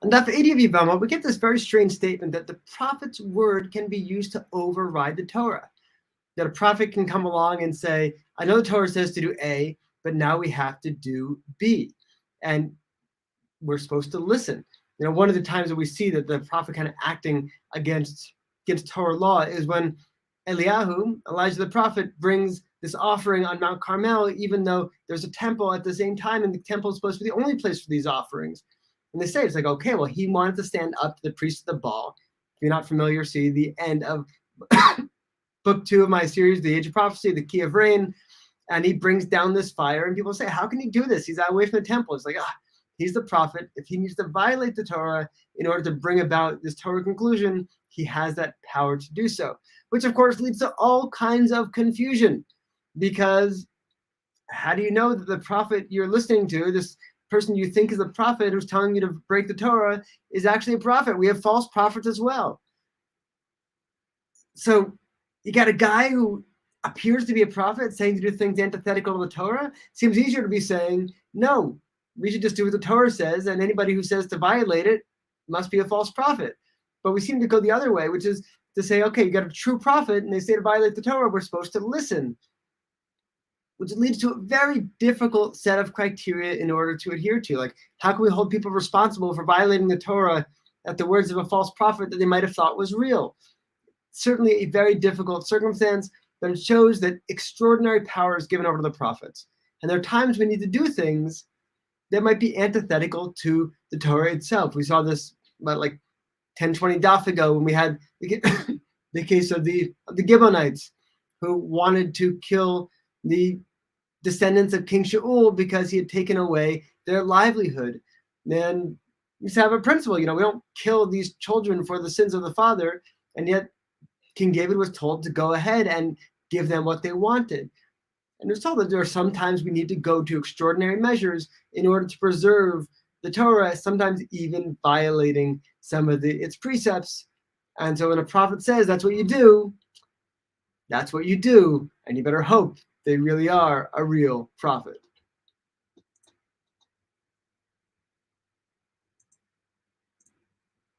On Daf 80 of Yevamot, we get this very strange statement that the prophet's word can be used to override the Torah. That a prophet can come along and say, I know the Torah says to do A, but now we have to do B. And we're supposed to listen. One of the times that we see that the prophet kind of acting against Torah law is when Elijah the prophet, brings this offering on Mount Carmel, even though there's a temple at the same time, and the temple is supposed to be the only place for these offerings. And they say, it's like, okay, well, he wanted to stand up to the priest of the Baal. If you're not familiar, see the end of book 2 of my series, The Age of Prophecy, the Key of Rain, and he brings down this fire, and people say, how can he do this? He's away from the temple. It's like, he's the prophet. If he needs to violate the Torah in order to bring about this Torah conclusion, he has that power to do so, which of course leads to all kinds of confusion, because how do you know that the prophet you're listening to, this person you think is a prophet who's telling you to break the Torah, is actually a prophet? We have false prophets as well. So you got a guy who appears to be a prophet saying to do things antithetical to the Torah. Seems easier to be saying, no, we should just do what the Torah says, and anybody who says to violate it must be a false prophet. But we seem to go the other way, which is to say, okay, you got a true prophet, and they say to violate the Torah, we're supposed to listen, which leads to a very difficult set of criteria in order to adhere to. Like, how can we hold people responsible for violating the Torah at the words of a false prophet that they might have thought was real? Certainly a very difficult circumstance, but it shows that extraordinary power is given over to the prophets. And there are times we need to do things that might be antithetical to the Torah itself. We saw this about like 10, 20 daf ago when we had the case of the Gibeonites who wanted to kill the descendants of King Shaul because he had taken away their livelihood. And we have a principle, we don't kill these children for the sins of the father, and yet King David was told to go ahead and give them what they wanted. And it's told that there are sometimes we need to go to extraordinary measures in order to preserve the Torah, sometimes even violating some of its precepts. And so when a prophet says that's what you do, that's what you do. And you better hope they really are a real prophet.